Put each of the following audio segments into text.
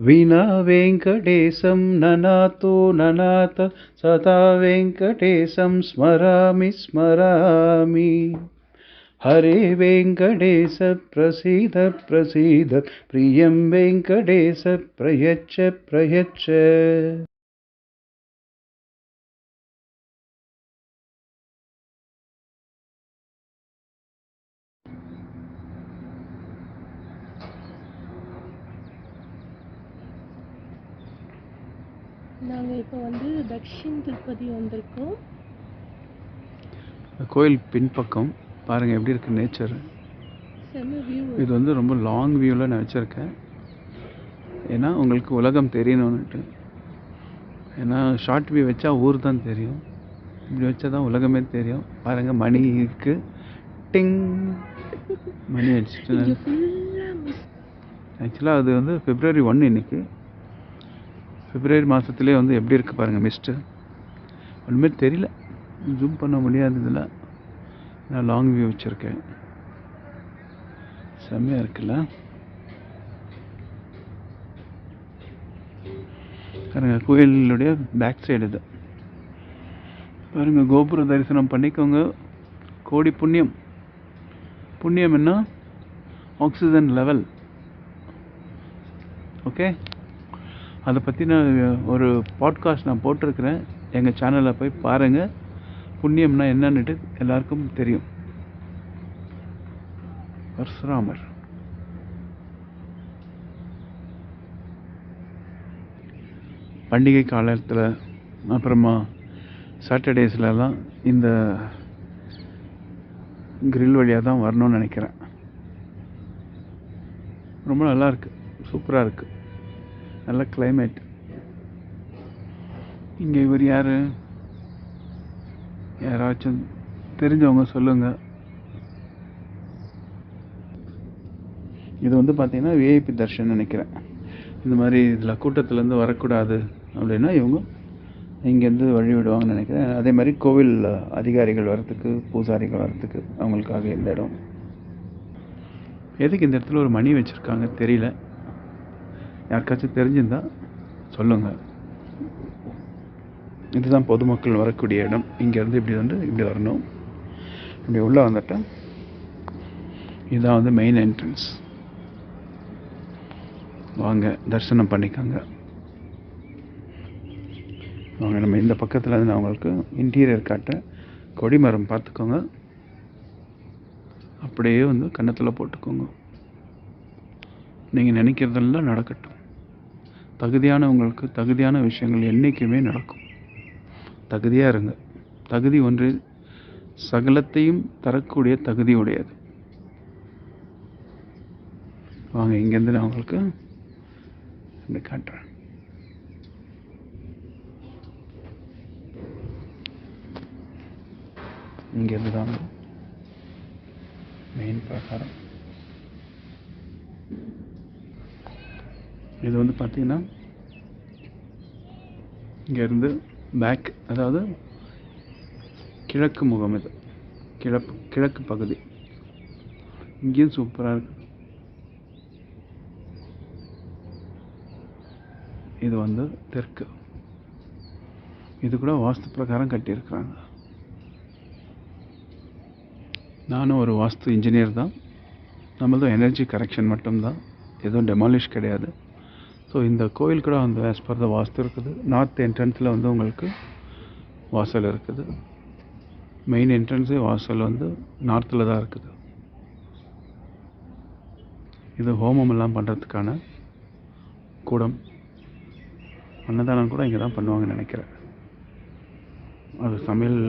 विना वेङ्कटेशं ननातो ननाथ सदा वेङ्कटेशं स्मरामि स्मरामि हरे वेङ्कटेश प्रसीद प्रसीद प्रियं वेङ्कटेश प्रयच्छ प्रयच्छ. நாங்கள் இப்போ வந்து தக்ஷின் திருப்பதி வந்திருக்கோம். கோயில் பின்பக்கம் பாருங்கள் எப்படி இருக்குது நேச்சர். செம்ம வியூ. இது வந்து ரொம்ப லாங் வியூவில் நான் வச்சுருக்கேன். ஏன்னா உங்களுக்கு உலகம் தெரியணுன்னுட்டு. ஏன்னா ஷார்ட் வியூ வச்சா ஊர் தான் தெரியும், இப்படி வச்சா தான் உலகமே தெரியும். பாருங்கள் மணி இருக்குது, டிங் மணி வச்சுட்டு. ஆக்சுவலாக அது வந்து February 1 இன்னைக்கு. பிப்ரவரி மாதத்துலேயே வந்து எப்படி இருக்குது பாருங்கள் மிஸ்ட்டு. ஒன்றுமே தெரியல, ஜூம் பண்ண முடியாததில் நான் லாங் வியூ வச்சுருக்கேன். செம்மையாக இருக்குல்ல பாருங்கள். கோயிலுடைய பேக் சைடு இது பாருங்கள். கோபுர தரிசனம் பண்ணிக்கோங்க. கோடி புண்ணியம். புண்ணியம் என்ன? Oxygen level. ஓகே, அதை பற்றி நான் ஒரு பாட்காஸ்ட் நான் போட்டிருக்கிறேன். எங்கள் சேனலில் போய் பாருங்கள். புண்ணியம்னா என்னன்னுட்டு எல்லாருக்கும் தெரியும். பரசுராமர். பண்டிகை காலத்தில் அப்புறமா சாட்டர்டேஸ்லலாம் இந்த கிரில் வழியாக தான் வரணும்னு நினைக்கிறேன். ரொம்ப நல்லாயிருக்கு, சூப்பராக இருக்குது, நல்ல கிளைமேட். இங்கே இவர் யார்? யாராச்சும் தெரிஞ்சவங்க சொல்லுங்கள். இது வந்து பார்த்தீங்கன்னா விஐபி தர்ஷன் நினைக்கிறேன். இந்த மாதிரி இதில் கூட்டத்துலேருந்து வரக்கூடாது அப்படின்னா இவங்க இங்கேருந்து வழி விடுவாங்கன்னு நினைக்கிறேன். அதே மாதிரி கோவில் அதிகாரிகள் வரத்துக்கு, பூசாரிகள் வரத்துக்கு அவங்களுக்காக இந்த இடம். எதுக்கு இந்த இடத்துல ஒரு மணி வச்சுருக்காங்க தெரியல. யாருக்காச்சும் தெரிஞ்சிருந்தா சொல்லுங்கள். இதுதான் பொதுமக்கள் வரக்கூடிய இடம். இங்கேருந்து இப்படி வந்து இப்படி வரணும். இப்படி உள்ளே வந்துட்டேன். இதுதான் வந்து மெயின் என்ட்ரன்ஸ். வாங்க தரிசனம் பண்ணிக்கோங்க. வாங்க நம்ம இந்த பக்கத்தில் இருந்து நான் உங்களுக்கு இன்டீரியர் காட்ட. கொடிமரம் பார்த்துக்கோங்க, அப்படியே வந்து கன்னத்தில் போட்டுக்கோங்க. நீங்கள் நினைக்கிறதெல்லாம் நடக்கட்டும். தகுதியானவங்களுக்கு தகுதியான விஷயங்கள் என்றைக்குமே நடக்கும். தகுதியாக இருங்க. தகுதி ஒன்று சகலத்தையும் தரக்கூடிய தகுதி உடையது. வாங்க இங்கேருந்து நான் உங்களுக்கு இப்படி காட்டுறேன். இங்கேருந்து தான் மெயின் பிரகாரம். இது வந்து பார்த்தீங்கன்னா இங்கேருந்து பேக், அதாவது கிழக்கு முகம். இது கிழக்கு பகுதி. இங்கேயும் சூப்பராக இருக்குது. இது வந்து தெற்கு. இது கூட வாஸ்து பிரகாரம் கட்டியிருக்கிறாங்க. நானும் ஒரு வாஸ்து இன்ஜினியர் தான். நம்மளதும் எனர்ஜி கரெக்ஷன் மட்டும்தான், எதுவும் டெமாலிஷ் கிடையாது. ஸோ இந்த கோயில் கூட வந்து ஆஸ் பர் த வாஸ்து இருக்குது. நார்த் என்ட்ரன்ஸில் வந்து உங்களுக்கு வாசல் இருக்குது. மெயின் என்ட்ரன்ஸே வாசல் வந்து நார்த்தில் தான் இருக்குது. இது ஹோமமெல்லாம் பண்ணுறதுக்கான கூடம். அன்னதானம் கூட இங்கே தான் பண்ணுவாங்கன்னு நினைக்கிறேன். அது சமையல்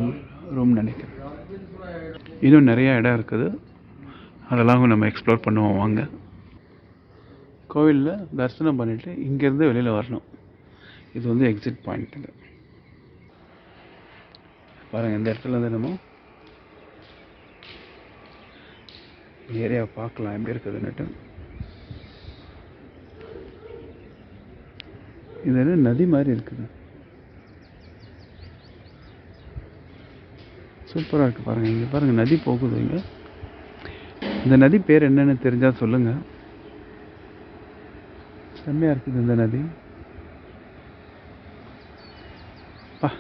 ரூம் நினைக்கிறேன். இன்னும் நிறையா இடம் இருக்குது, அதெல்லாம் நம்ம எக்ஸ்ப்ளோர் பண்ணுவோம். வாங்க. கோவிலில் தரிசனம் பண்ணிவிட்டு இங்கேருந்து வெளியில் வரணும். இது வந்து எக்ஸிட் பாயிண்ட். இது பாருங்கள். இந்த இடத்துல இருந்து நம்ம ஏரியாவை பார்க்கலாம் எப்படி இருக்குதுன்னுட்டு. இது என்ன நதி மாதிரி இருக்குது, சூப்பராக இருக்குது. பாருங்கள், இங்கே பாருங்கள் நதி போகுது. இங்கே இந்த நதி பேர் என்னென்னு தெரிஞ்சால் சொல்லுங்கள். செம்மையாக இருக்குது இந்த நதி. பா,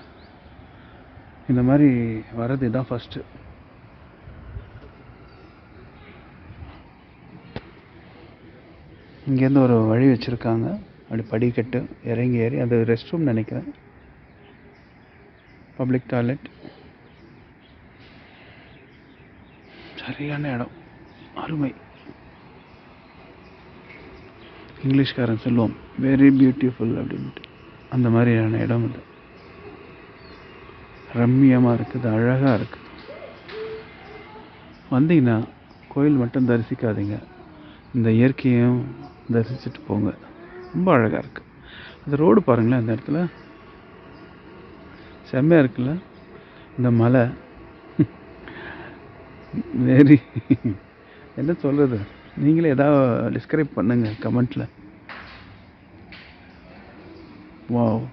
இந்த மாதிரி வர்றது இதான் ஃபஸ்ட்டு. இங்கேருந்து ஒரு வழி வச்சுருக்காங்க, அப்படி படிக்கட்டு இறங்கி ஏறி, அது ரெஸ்ட் ரூம் நினைக்கிறேன், பப்ளிக் டாய்லெட். சரியான இடம், அருமை. இங்கிலீஷ்காரன் சொல்லுவோம் வெரி பியூட்டிஃபுல் அப்படின்ட்டு, அந்த மாதிரியான இடம் இது. ரம்மியமாக இருக்குது, அழகாக இருக்குது. வந்தீங்கன்னா கோயில் மட்டும் தரிசிக்காதீங்க, இந்த இயற்கையும் தரிசிச்சுட்டு போங்க. ரொம்ப அழகாக இருக்குது. அந்த ரோடு பாருங்களேன், அந்த இடத்துல செம்மையாக இருக்குல்ல. இந்த மலை வெரி என்ன சொல்கிறது, நீங்களே ஏதாவது டிஸ்கிரைப் பண்ணுங்க கமெண்ட்டில். வாவ்,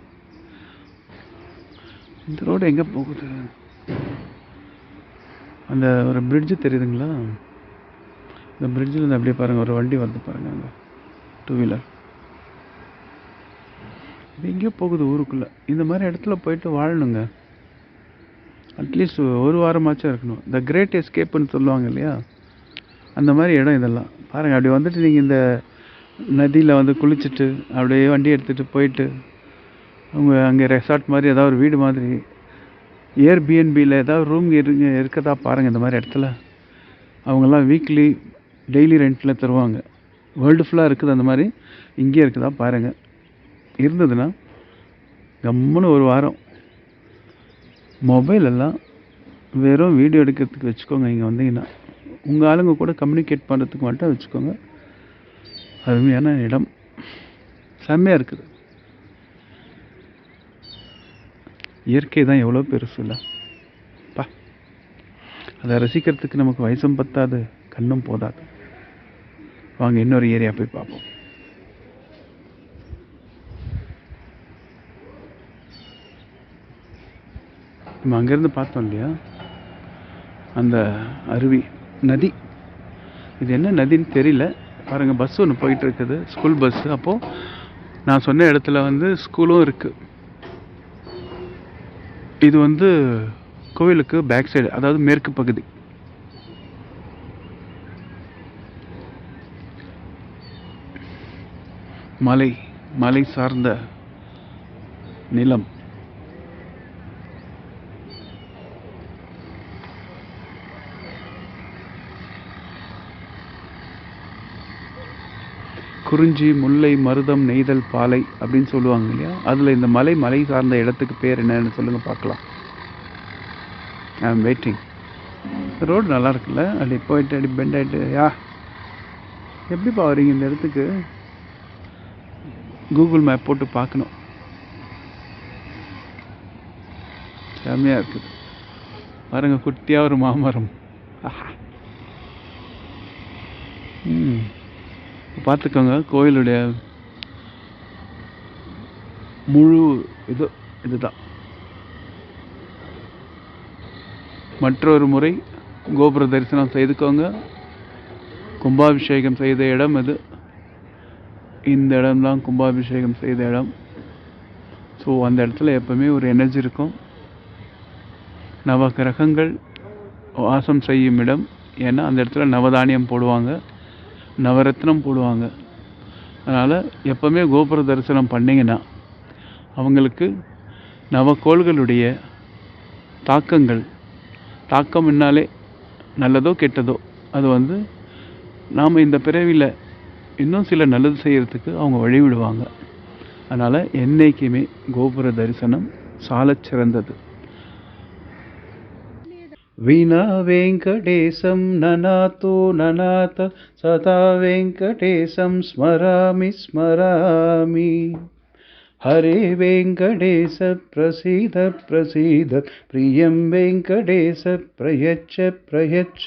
இந்த ரோடு எங்கே போகுது? அந்த ஒரு பிரிட்ஜு தெரியுதுங்களா? இந்த பிரிட்ஜில் இருந்து அப்படியே பாருங்கள், ஒரு வண்டி வந்து பாருங்கள், அங்கே 2 வீலர். இது எங்கேயோ போகுது ஊருக்குள்ளே. இந்த மாதிரி இடத்துல போயிட்டு வாழணுங்க. அட்லீஸ்ட் ஒரு வாரமாச்சும் இருக்கணும். த கிரேட் எஸ்கேப்புன்னு சொல்லுவாங்க இல்லையா, அந்த மாதிரி இடம் இதெல்லாம். பாருங்கள், அப்படி வந்துட்டு நீங்கள் இந்த நதியில் வந்து குளிச்சுட்டு அப்படியே வண்டி எடுத்துகிட்டு போயிட்டு அவங்க அங்கே ரெசார்ட் மாதிரி ஏதாவது ஒரு வீடு மாதிரி ஏர்பிஎன்பியில் ஏதாவது ரூம் இருக்கதா பாருங்கள். இந்த மாதிரி இடத்துல அவங்கெல்லாம் வீக்லி டெய்லி ரெண்ட்டில் தருவாங்க. வேர்ல்டு ஃபுல்லாக இருக்குது அந்த மாதிரி. இங்கே இருக்குதா பாருங்கள். இருந்ததுன்னா கம்முன்னு ஒரு வாரம் மொபைல் எல்லாம் வெறும் வீடியோ எடுக்கிறதுக்கு வச்சுக்கோங்க. இங்கே வந்தீங்கன்னா உங்கள் ஆளுங்க கூட கம்யூனிகேட் பண்ணுறதுக்கு மட்டும் வச்சுக்கோங்க. அருமையான இடம், செம்மையாக இருக்குது. இயற்கை தான் எவ்வளோ பெருசு இல்லை பா. அதை ரசிக்கிறதுக்கு நமக்கு வயசும் பத்தாது, கண்ணும் போதாது. வாங்க இன்னொரு ஏரியா போய் பார்ப்போம். நம்ம அங்கேருந்து பார்த்தோம் இல்லையா, அந்த அருவி நதி. இது என்ன நதின்னு தெரியல. பாருங்கள், பஸ் ஒன்று போயிட்டு இருக்குது, ஸ்கூல் பஸ்ஸு. அப்போது நான் சொன்ன இடத்துல வந்து ஸ்கூலும் இருக்குது. இது வந்து கோவிலுக்கு பேக் சைடு, அதாவது மேற்கு பகுதி. மலை சார்ந்த நிலம். குறிஞ்சி, முல்லை, மருதம், நெய்தல், பாலை அப்படின்னு சொல்லுவாங்க இல்லையா, அதில் இந்த மலை சார்ந்த இடத்துக்கு பேர் என்னன்னு சொல்லுங்கள் பார்க்கலாம். ஐ ஆம் வெயிட்டிங். ரோடு நல்லா இருக்குல்ல, அப்படி போயிட்டு அப்படி பெண்ட் ஆகிட்டு. எப்படிப்பா வரீங்க இந்த இடத்துக்கு? கூகுள் மேப் போட்டு பார்க்கணும். செம்மையாக இருக்குது பாருங்க, குட்டியாக ஒரு மாமரம். பார்த்துக்கோங்க, கோயிலுடைய முழு இதுதான். மற்றொரு முறை கோபுர தரிசனம் செய்துக்கோங்க. கும்பாபிஷேகம் செய்த இடம் இது. இந்த இடம்தான் கும்பாபிஷேகம் செய்த இடம். ஸோ அந்த இடத்துல எப்பவுமே ஒரு எனர்ஜி இருக்கும். நவ கிரகங்கள் வாசம் செய்யும் இடம். ஏன்னா அந்த இடத்துல நவதானியம் போடுவாங்க, நவரத்னம் போடுவாங்க. அதனால் எப்பவுமே கோபுர தரிசனம் பண்ணிங்கன்னா அவங்களுக்கு நவக்கோள்களுடைய தாக்கம் என்னாலே நல்லதோ கெட்டதோ அது வந்து நாம் இந்த பிறவியில் இன்னும் சில நல்லது செய்கிறதுக்கு அவங்க வழிவிடுவாங்க. அதனால் என்றைக்குமே கோபுர தரிசனம் சாலச் சிறந்தது. வீணா வெங்கடேசம் நநாதோ நநாத சதா வெங்கடேசம் ஸ்மராமி ஸ்மராமி. ஹரே வெங்கடேச பிரசீத பிரசீத பிரியம் வெங்கடேச பிரயச்ச பிரயச்ச.